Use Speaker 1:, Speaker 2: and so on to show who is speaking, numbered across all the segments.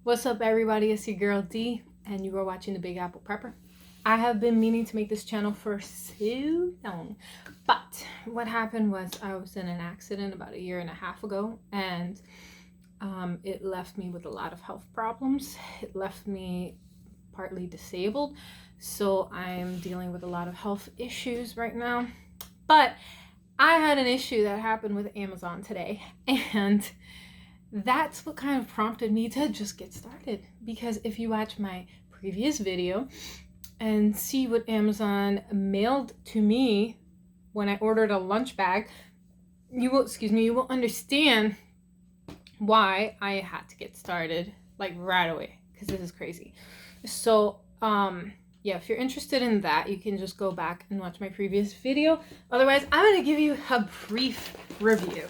Speaker 1: What's up, everybody? It's your girl D, and you are watching the Big Apple Prepper. I have been meaning to make this channel for so long, but what happened was I was in an accident about 1.5 years ago, and it left me with a lot of health problems. It left me partly disabled, so I'm dealing with a lot of health issues right now. But I had an issue that happened with Amazon today, and that's what kind of prompted me to just get started. Because if you watch my previous video and see what Amazon mailed to me when I ordered a lunch bag, you will understand why I had to get started like right away, because this is crazy. So yeah, if you're interested in that, you can just go back and watch my previous video. Otherwise, I'm going to give you a brief review.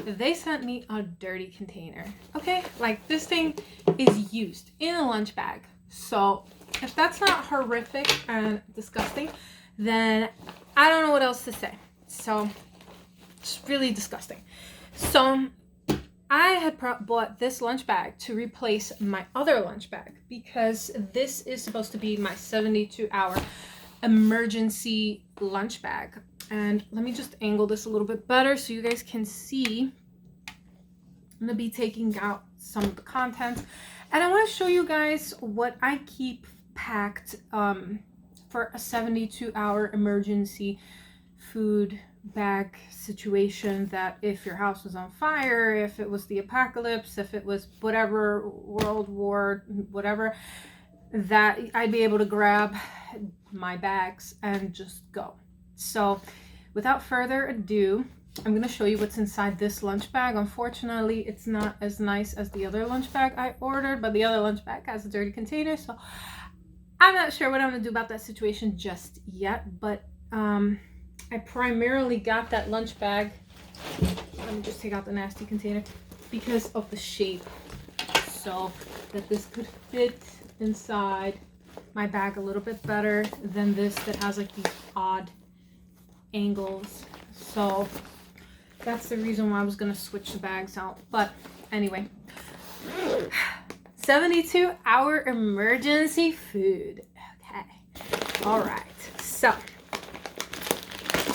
Speaker 1: They sent me a dirty container. Okay, like this thing is used in a lunch bag. So if that's not horrific and disgusting, then I don't know what else to say. So it's really disgusting. So I had bought this lunch bag to replace my other lunch bag, because this is supposed to be my 72-hour emergency lunch bag. And let me just angle this a little bit better so you guys can see. I'm going to be taking out some of the contents, and I want to show you guys what I keep packed for a 72-hour emergency food bag situation, that if your house was on fire, if it was the apocalypse, if it was whatever, world war, whatever, that I'd be able to grab my bags and just go. So without further ado, I'm going to show you what's inside this lunch bag. Unfortunately, it's not as nice as the other lunch bag I ordered, but the other lunch bag has a dirty container, so I'm not sure what I'm going to do about that situation just yet. But I primarily got that lunch bag, let me just take out the nasty container, because of the shape, so that this could fit inside my bag a little bit better than this that has like these odd angles. So that's the reason why I was going to switch the bags out. But anyway, 72-hour emergency food. Okay. All right. So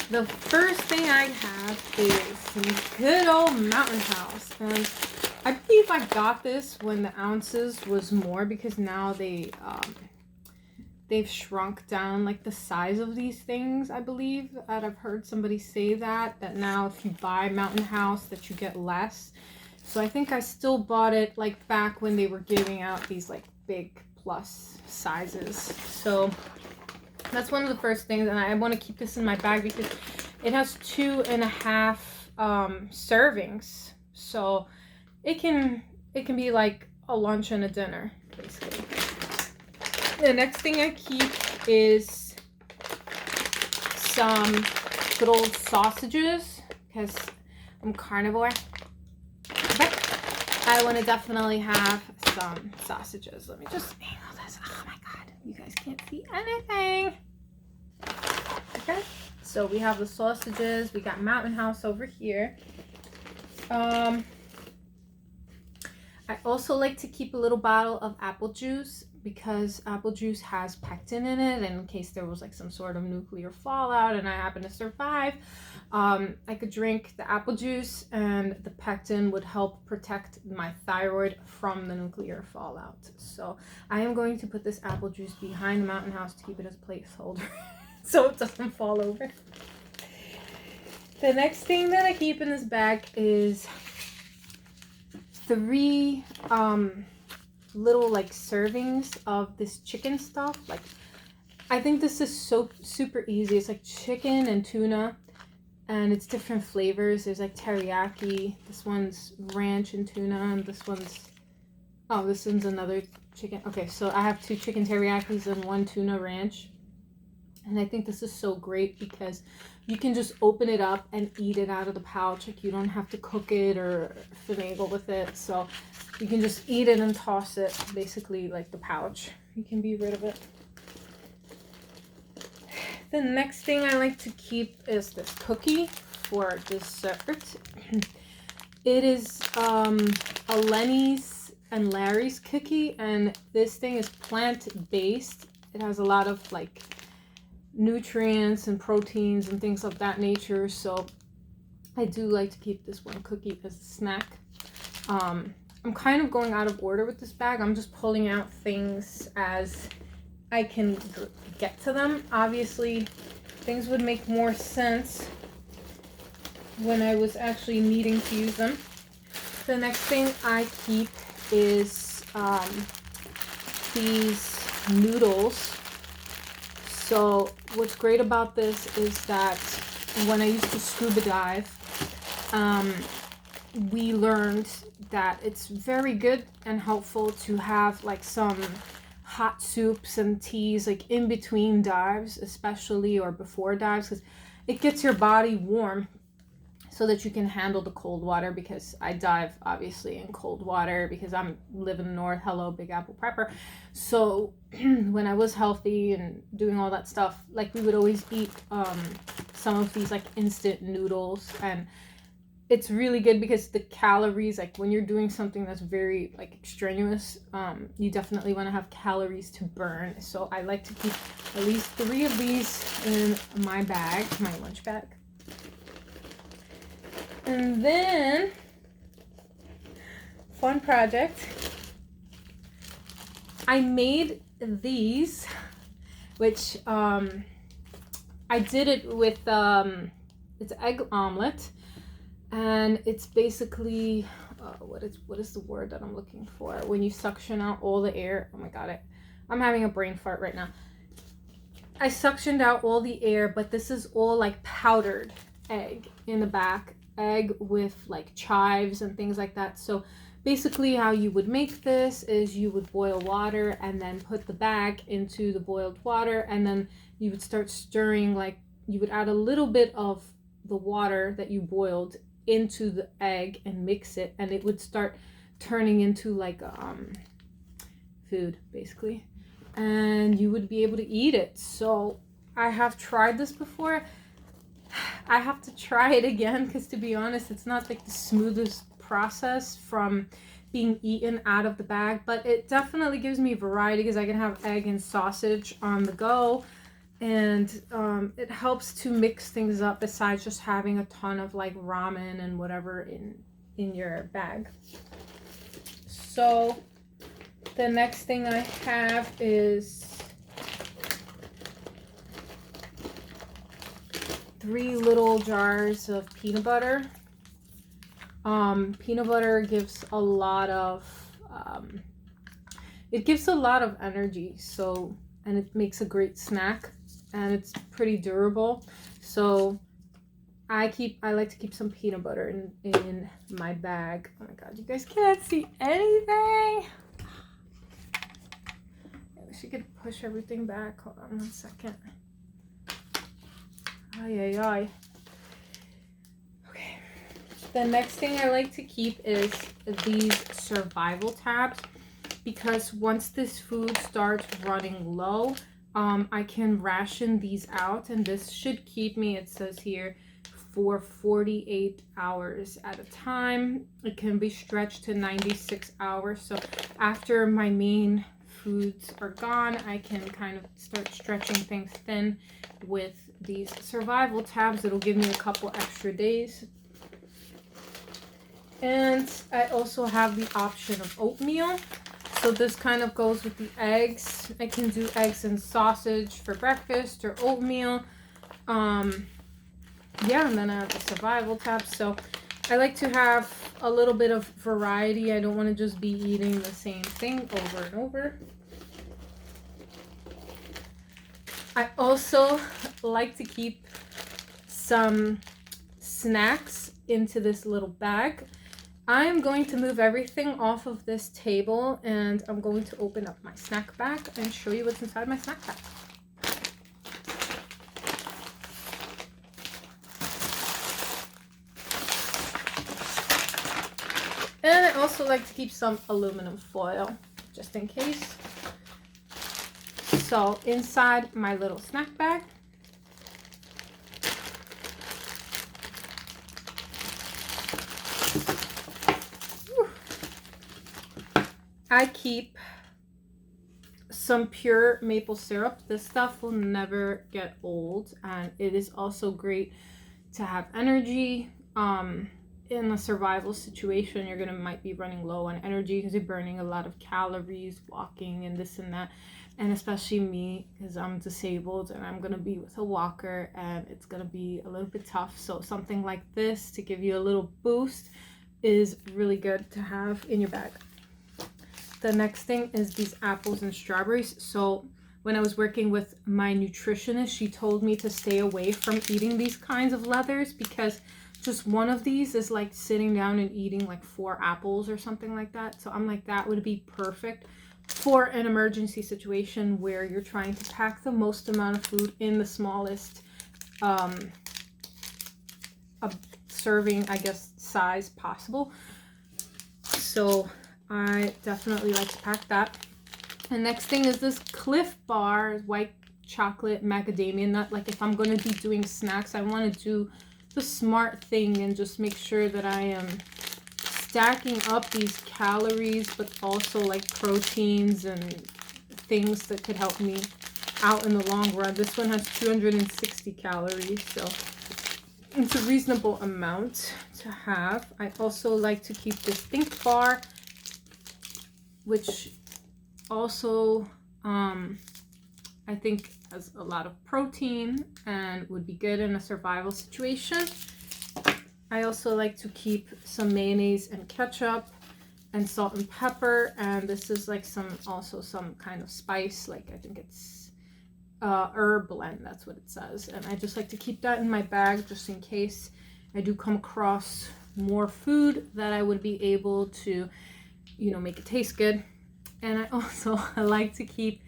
Speaker 1: the first thing I have is some good old Mountain House. And I believe I got this when the ounces was more, because now they've shrunk down like the size of these things. I believe that I've heard somebody say that now if you buy Mountain House that you get less. So I think I still bought it like back when they were giving out these like big plus sizes. So that's one of the first things, and I want to keep this in my bag because it has 2.5 servings. So it can be like a lunch and a dinner basically. The next thing I keep is some good old sausages, because I'm carnivore. Okay. I want to definitely have some sausages. Let me just angle this. Oh my god, you guys can't see anything. Okay, so we have the sausages. We got Mountain House over here. I also like to keep a little bottle of apple juice, because apple juice has pectin in it, and in case there was like some sort of nuclear fallout and I happen to survive, I could drink the apple juice, and the pectin would help protect my thyroid from the nuclear fallout. So I am going to put this apple juice behind the Mountain House to keep it as a placeholder so it doesn't fall over. The next thing that I keep in this bag is 3 little like servings of this chicken stuff. Like, I think this is so super easy. It's like chicken and tuna, and it's different flavors. There's like teriyaki, this one's ranch and tuna, and this one's another chicken. Okay, so I have 2 chicken teriyakis and 1 tuna ranch. And I think this is so great because you can just open it up and eat it out of the pouch. Like, you don't have to cook it or finagle with it. So you can just eat it and toss it, basically like the pouch. You can be rid of it. The next thing I like to keep is this cookie for dessert. It is a Lenny's and Larry's cookie, and this thing is plant-based. It has a lot of like nutrients and proteins and things of that nature, so I do like to keep this one cookie as a snack. I'm kind of going out of order with this bag. I'm just pulling out things as I can get to them. Obviously, things would make more sense when I was actually needing to use them. The next thing I keep is these noodles. So what's great about this is that when I used to scuba dive, we learned that it's very good and helpful to have like some hot soups and teas like in between dives, especially, or before dives, because it gets your body warm so that you can handle the cold water, because I dive obviously in cold water because I'm living north. Hello, Big Apple prepper. So when I was healthy and doing all that stuff, like we would always eat some of these like instant noodles, and it's really good because the calories, like when you're doing something that's very like strenuous, you definitely want to have calories to burn. So I like to keep at least 3 of these in my bag, my lunch bag. And then, fun project, I made these, which I did it with, it's egg omelet, and it's basically, what is the word that I'm looking for? When you suction out all the air. Oh my god, I'm having a brain fart right now. I suctioned out all the air, but this is all like powdered egg in the back. Egg with like chives and things like that. So basically how you would make this is you would boil water and then put the bag into the boiled water, and then you would start stirring, like you would add a little bit of the water that you boiled into the egg and mix it, and it would start turning into like food basically, and you would be able to eat it. So I have tried this before. I have to try it again because, to be honest, it's not like the smoothest process from being eaten out of the bag, but it definitely gives me variety because I can have egg and sausage on the go, and it helps to mix things up besides just having a ton of like ramen and whatever in your bag. So the next thing I have is 3 little jars of peanut butter. Peanut butter gives a lot of energy, so, and it makes a great snack, and it's pretty durable. So I like to keep some peanut butter in my bag. Oh my god, you guys can't see anything. I wish you could push everything back. Hold on 1 second. Ay. Okay. The next thing I like to keep is these survival tabs, because once this food starts running low, I can ration these out, and this should keep me, it says here, for 48 hours at a time. It can be stretched to 96 hours. So after my main foods are gone, I can kind of start stretching things thin with these survival tabs. It'll give me a couple extra days. And I also have the option of oatmeal. So this kind of goes with the eggs. I can do eggs and sausage for breakfast, or oatmeal. Yeah, and then I have the survival tabs. So I like to have a little bit of variety. I don't want to just be eating the same thing over and over. I also like to keep some snacks into this little bag. I am going to move everything off of this table, and I'm going to open up my snack bag and show you what's inside my snack bag. And I also like to keep some aluminum foil, just in case. So inside my little snack bag, I keep some pure maple syrup. This stuff will never get old, and it is also great to have energy. In a survival situation, you're gonna might be running low on energy because you're burning a lot of calories walking and this and that. And especially me, because I'm disabled and I'm gonna be with a walker, and it's gonna be a little bit tough. So something like this to give you a little boost is really good to have in your bag. The next thing is these apples and strawberries. So when I was working with my nutritionist, she told me to stay away from eating these kinds of leathers because just one of these is like sitting down and eating like 4 apples or something like that. So I'm like, that would be perfect for an emergency situation where you're trying to pack the most amount of food in the smallest serving, I guess, size possible. So I definitely like to pack that. The next thing is this Cliff Bar white chocolate macadamia nut. Like if I'm going to be doing snacks, I want to do the smart thing and just make sure that I am stacking up these calories, but also like proteins and things that could help me out in the long run. This one has 260 calories, so it's a reasonable amount to have. I also like to keep this Think Bar, which also I think has a lot of protein and would be good in a survival situation. I also like to keep some mayonnaise and ketchup and salt and pepper, and this is like some kind of spice, like I think it's herb blend, that's what it says. And I just like to keep that in my bag just in case I do come across more food that I would be able to, you know, make it taste good. And I also like to keep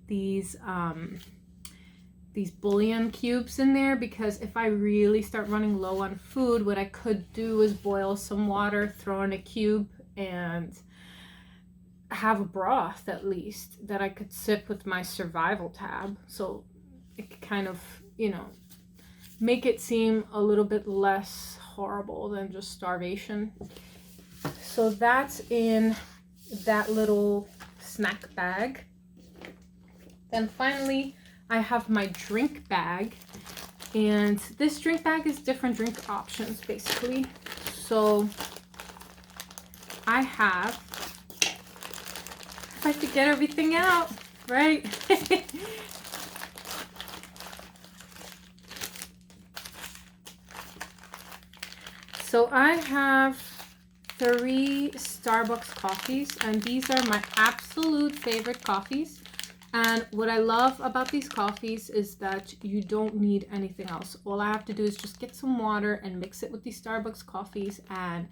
Speaker 1: these bouillon cubes in there, because if I really start running low on food, what I could do is boil some water, throw in a cube, and have a broth at least that I could sip with my survival tab. So it could kind of, you know, make it seem a little bit less horrible than just starvation. So that's in that little snack bag. Then finally, I have my drink bag, and this drink bag is different drink options basically. So I have, if I could get everything out, right? So I have 3 Starbucks coffees, and these are my absolute favorite coffees. And what I love about these coffees is that you don't need anything else. All I have to do is just get some water and mix it with these Starbucks coffees, and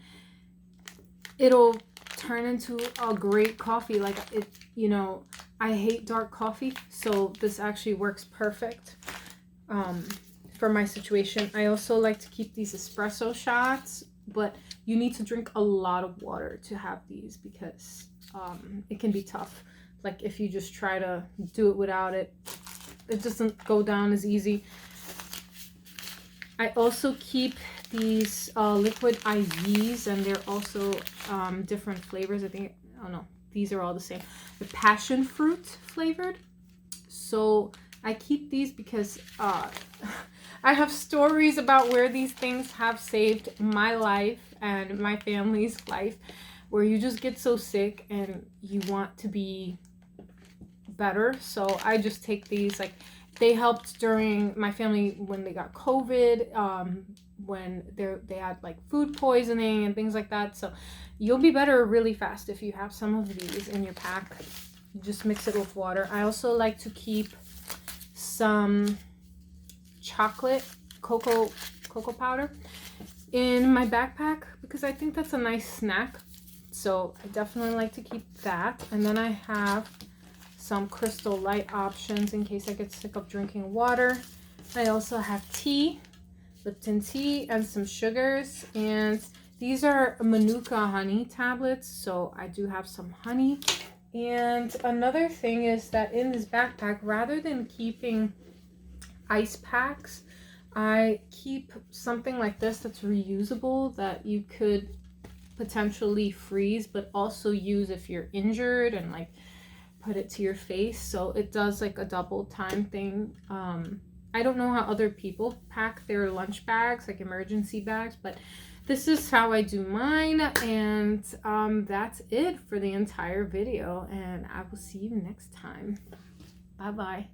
Speaker 1: it'll turn into a great coffee. Like it, you know, I hate dark coffee, so this actually works perfect for my situation. I also like to keep these espresso shots, but you need to drink a lot of water to have these because it can be tough. Like if you just try to do it without it, it doesn't go down as easy. I also keep these liquid IVs, and they're also different flavors. I think, oh no, these are all the same. The passion fruit flavored. So I keep these because I have stories about where these things have saved my life and my family's life, where you just get so sick and you want to be better. So I just take these. Like they helped during my family when they got COVID, when they had like food poisoning and things like that. So you'll be better really fast if you have some of these in your pack. You just mix it with water. I also like to keep some chocolate cocoa powder in my backpack because I think that's a nice snack. So I definitely like to keep that. And then I have some Crystal Light options in case I get sick of drinking water. I also have tea, Lipton tea, and some sugars. And these are Manuka honey tablets, so I do have some honey. And another thing is that in this backpack, rather than keeping ice packs, I keep something like this that's reusable that you could potentially freeze, but also use if you're injured, and like put it to your face. So it does like a double time thing. I don't know how other people pack their lunch bags, like emergency bags, but this is how I do mine. And that's it for the entire video, and I will see you next time. Bye bye.